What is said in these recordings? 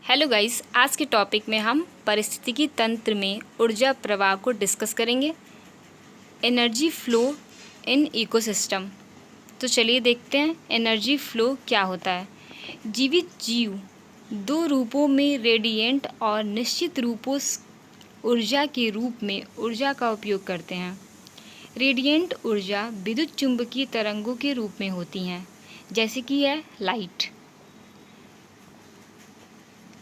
Hello guys, आज के topic में हम पारिस्थितिकी तंत्र में ऊर्जा प्रवाह को डिस्कस करेंगे। Energy flow in ecosystem. तो चलिए देखते हैं एनर्जी फ्लो क्या होता है। जीवित जीव दो रूपों में रेडिएंट और निश्चित रूपों ऊर्जा के रूप में ऊर्जा का उपयोग करते हैं। रेडिएंट ऊर्जा विद्युत चुंबकीय तरंगों के रूप में होती हैं, जैसे कि है लाइट।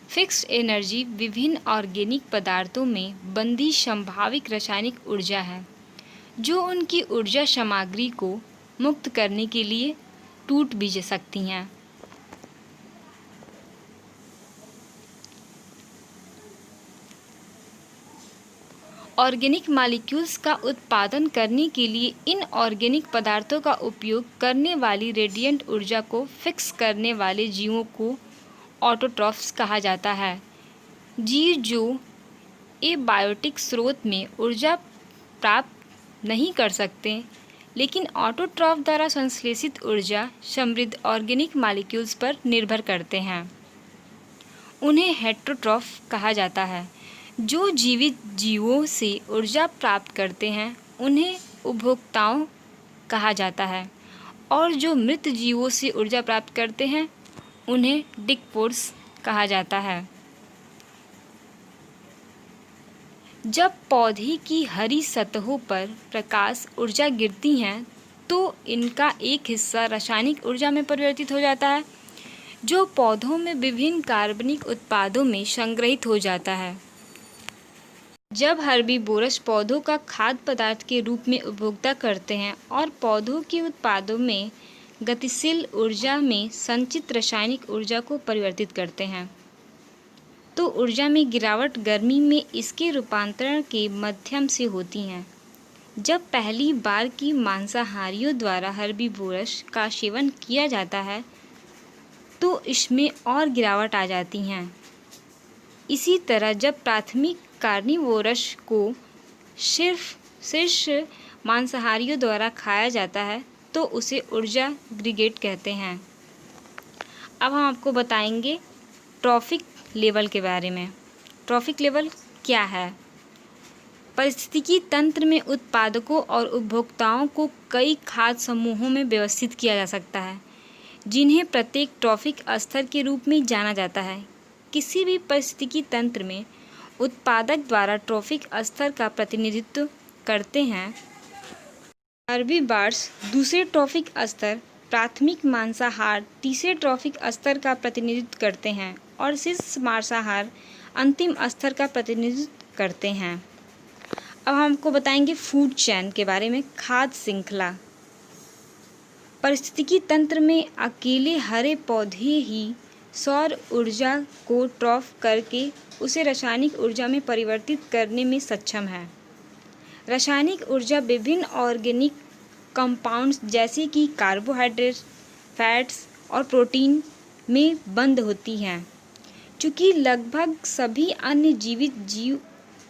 फिक्स्ड एनर्जी विभिन्न ऑर्गेनिक पदार्थों में बंधी संभावित रासायनिक ऊर्जा है, जो उनकी ऊर्जा सामग्री को मुक्त करने के लिए टूट भी सकती हैं। ऑर्गेनिक मॉलिक्यूल्स का उत्पादन करने के लिए इन ऑर्गेनिक पदार्थों का उपयोग करने वाली रेडिएंट ऊर्जा को फिक्स करने वाले जीवों को ऑटोट्रॉफ्स कहा जाता है। जीव जो एबायोटिक स्रोत में ऊर्जा प्राप्त नहीं कर सकते, लेकिन ऑटोट्रॉफ द्वारा संश्लेषित ऊर्जा समृद्ध ऑर्गेनिक मॉलिक्यूल्स पर निर्भर करते हैं, उन्हें हेटेरोट्रॉफ कहा जाता है। जो जीवित जीवों से ऊर्जा प्राप्त करते हैं उन्हें उपभोक्ताओं कहा जाता है, और जो मृत जीवों से ऊर्जा प्राप्त करते हैं उन्हें डिकपोर्स कहा जाता है। जब पौधे की हरी सतहों पर प्रकाश ऊर्जा गिरती है तो इनका एक हिस्सा रासायनिक ऊर्जा में परिवर्तित हो जाता है, जो पौधों में विभिन्न कार्बनिक उत्पादों में संग्रहित हो जाता है। जब हर्बीवोरस पौधों का खाद्य पदार्थ के रूप में उपभोक्ता करते हैं और पौधों के उत्पादों में गतिशील ऊर्जा में संचित रासायनिक ऊर्जा को परिवर्तित करते हैं, तो ऊर्जा में गिरावट गर्मी में इसके रूपांतरण के माध्यम से होती है। जब पहली बार की मांसाहारियों द्वारा हर्बीवोरस का सेवन किया जाता है तो इसमें और गिरावट आ जाती है। इसी तरह जब प्राथमिक कार्निवोरस को शीर्ष मांसाहारियों द्वारा खाया जाता है तो उसे ऊर्जा एग्रीगेट कहते हैं। अब हम आपको बताएंगे ट्रॉफिक लेवल के बारे में। ट्रॉफिक लेवल क्या है? पारिस्थितिकी तंत्र में उत्पादकों और उपभोक्ताओं को कई खाद्य समूहों में व्यवस्थित किया जा सकता है, जिन्हें प्रत्येक ट्रॉफिक स्तर के रूप में जाना जाता है। किसी भी पारिस्थितिकी तंत्र में उत्पादक द्वारा ट्रॉफिक स्तर का प्रतिनिधित्व करते हैं। हर्बीवोरस दूसरे ट्रॉफिक स्तर, प्राथमिक मांसाहार तीसरे ट्रॉफिक स्तर का प्रतिनिधित्व करते हैं, और शीर्ष मांसाहार अंतिम स्तर का प्रतिनिधित्व करते हैं। अब हमको बताएंगे फूड चेन के बारे में। खाद्य श्रृंखला। पारिस्थितिकी तंत्र में अकेले हरे पौधे ही सौर ऊर्जा को ट्रॉफ करके उसे रासायनिक ऊर्जा में परिवर्तित करने में सक्षम है। रासायनिक ऊर्जा विभिन्न ऑर्गेनिक कंपाउंड्स जैसे कि कार्बोहाइड्रेट, फैट्स और प्रोटीन में बंद होती हैं। चूँकि लगभग सभी अन्य जीवित जीव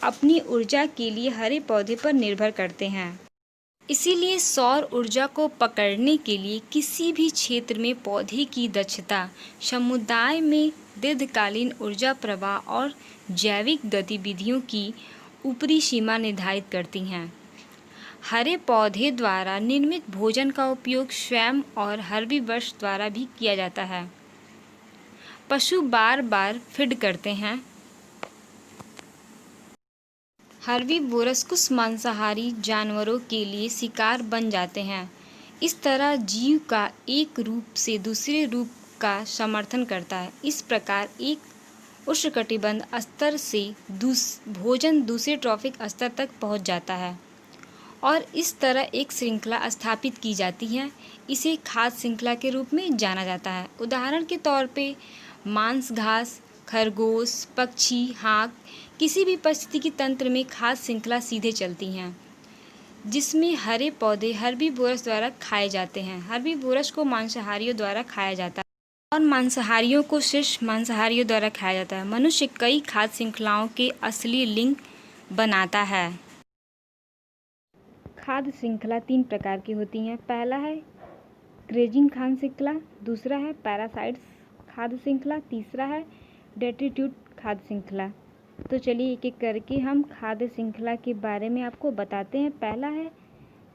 अपनी ऊर्जा के लिए हरे पौधे पर निर्भर करते हैं, इसीलिए सौर ऊर्जा को पकड़ने के लिए किसी भी क्षेत्र में पौधे की दक्षता समुदाय में दीर्घकालीन ऊर्जा प्रवाह और जैविक गतिविधियों की ऊपरी सीमा निर्धारित करती हैं। हरे पौधे द्वारा निर्मित भोजन का उपयोग स्वयं और हर्बीवोरस द्वारा भी किया जाता है। पशु बार बार फीड करते हैं। हर्बीवोरस कुछ मांसाहारी जानवरों के लिए शिकार बन जाते हैं। इस तरह जीव का एक रूप से दूसरे रूप का समर्थन करता है। इस प्रकार एक उष्णकटिबंध स्तर से भोजन दूसरे ट्रॉफिक स्तर तक पहुंच जाता है, और इस तरह एक श्रृंखला स्थापित की जाती है। इसे खाद्य श्रृंखला के रूप में जाना जाता है। उदाहरण के तौर पे मांस घास, खरगोश, पक्षी, हाँक किसी भी पारिस्थितिकी तंत्र में खाद्य श्रृंखला सीधे चलती हैं, जिसमें हरे पौधे हर्बीवोरस द्वारा खाए जाते हैं। हर्बीवोरस को मांसाहारियों द्वारा खाया जाता है और मांसाहारियों को शीर्ष मांसाहारियों द्वारा खाया जाता है। मनुष्य कई खाद्य श्रृंखलाओं के असली लिंक बनाता है। खाद्य श्रृंखला 3 प्रकार की होती हैं। पहला है ग्रेजिंग खाद्य श्रृंखला, दूसरा है पैरासाइट्स खाद्य श्रृंखला, तीसरा है डेट्रीट्यूड खाद्य श्रृंखला। तो चलिए एक एक करके हम खाद्य श्रृंखला के बारे में आपको बताते हैं। पहला है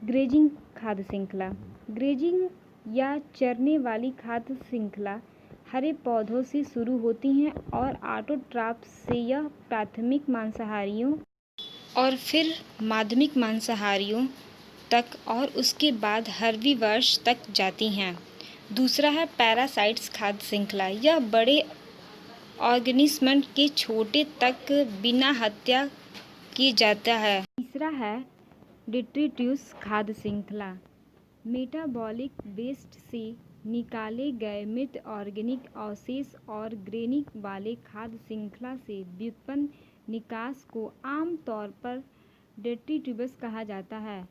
ग्रेजिंग खाद्य श्रृंखला। ग्रेजिंग या चरने वाली खाद्य श्रृंखला हरे पौधों से शुरू होती हैं और ऑटोट्रॉफ से यह प्राथमिक मांसाहारियों और फिर माध्यमिक मांसाहारियों तक और उसके बाद हर्बीवर्स तक जाती हैं। दूसरा है पैरासाइट्स खाद्य श्रृंखला। यह बड़े ऑर्गेनिज्म के छोटे तक बिना हत्या किए जाता है। तीसरा है डेट्रीट्यूस खाद्य श्रृंखला। मेटाबॉलिक वेस्ट से निकाले गए मृत ऑर्गेनिक अवशेष और ग्रेनिक वाले खाद्य श्रृंखला से व्युत्पन्न निकास को आमतौर पर डेट्रीट्यूबस कहा जाता है।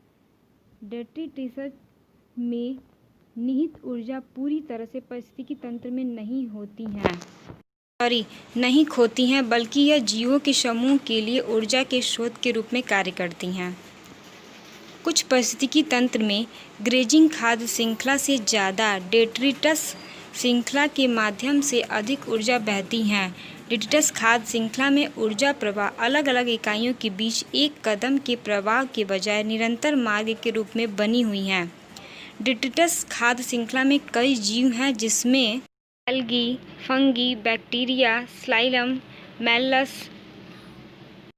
डेट्रीटस में निहित ऊर्जा पूरी तरह से पारिस्थितिकी तंत्र में नहीं खोती हैं, बल्कि यह जीवों के समूह के लिए ऊर्जा के स्रोत के रूप में कार्य करती हैं। कुछ पारिस्थितिकी तंत्र में ग्रेजिंग खाद्य श्रृंखला से ज़्यादा डेट्रीटस श्रृंखला के माध्यम से अधिक ऊर्जा बहती हैं। डेट्रीटस खाद्य श्रृंखला में ऊर्जा प्रवाह अलग अलग इकाइयों के बीच एक कदम के प्रवाह के बजाय निरंतर मार्ग के रूप में बनी हुई हैं। डेट्रीटस खाद्य श्रृंखला में कई जीव हैं, जिसमें algae, fungi, bacteria, slime, molds,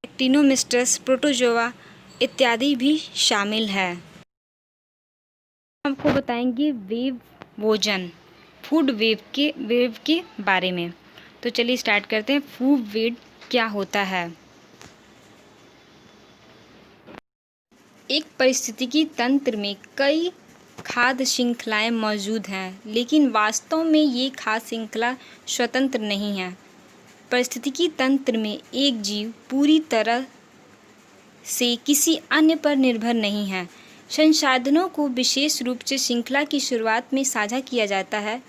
actinomycetes, protozoa इत्यादि भी शामिल है। आपको बताएंगे वेब भोजन, फूड वेब के बारे में। तो चलिए स्टार्ट करते हैं। फूड वेब क्या होता है? एक पारिस्थितिकी तंत्र में कई खाद्य श्रृंखलाएं मौजूद हैं, लेकिन वास्तव में ये खाद्य श्रृंखला स्वतंत्र नहीं है। पारिस्थितिकी तंत्र में एक जीव पूरी तरह से किसी अन्य पर निर्भर नहीं है। संसाधनों को विशेष रूप से श्रृंखला की शुरुआत में साझा किया जाता है।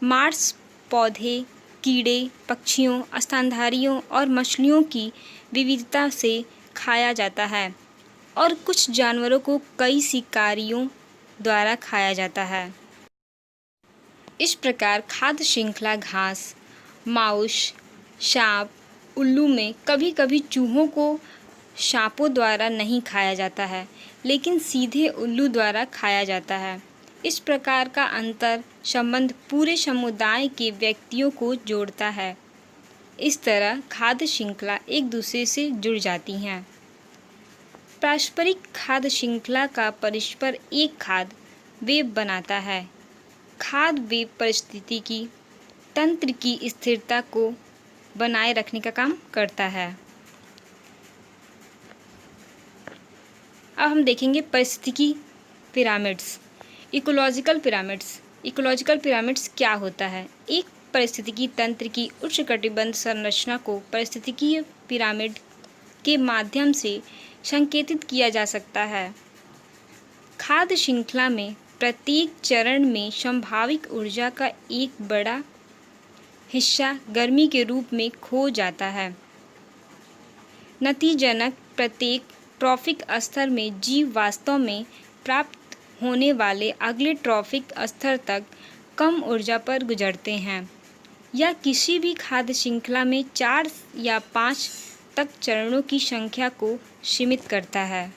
मांस पौधे, कीड़े, पक्षियों, स्तनधारियों और मछलियों की विविधता से खाया जाता है और कुछ जानवरों को कई शिकारियों द्वारा खाया जाता है। इस प्रकार खाद्य श्रृंखला घास, माउस, सांप, उल्लू में कभी कभी चूहों को सांपों द्वारा नहीं खाया जाता है, लेकिन सीधे उल्लू द्वारा खाया जाता है। इस प्रकार का अंतर संबंध पूरे समुदाय के व्यक्तियों को जोड़ता है। इस तरह खाद्य श्रृंखला एक दूसरे से जुड़ जाती हैं। पारस्परिक खाद्य श्रृंखला का परस्पर एक खाद्य वेब बनाता है। खाद्य वेब पारिस्थितिकी तंत्र की स्थिरता को बनाए रखने का काम करता है। अब हम देखेंगे पारिस्थितिकी pyramids, ecological pyramids. Ecological pyramids क्या होता है? एक पारिस्थितिकी तंत्र की उष्णकटिबंध संरचना को पारिस्थितिकीय पिरामिड के माध्यम से संकेतित किया जा सकता है। खाद्य श्रृंखला में प्रत्येक चरण में संभावित ऊर्जा का एक बड़ा हिस्सा गर्मी के रूप में खो जाता है। नतीजतन प्रत्येक ट्रॉफिक स्तर में जीव वास्तव में प्राप्त होने वाले अगले ट्रॉफिक स्तर तक कम ऊर्जा पर गुजरते हैं। यह किसी भी खाद्य श्रृंखला में 4 या 5 तक चरणों की संख्या को सीमित करता है।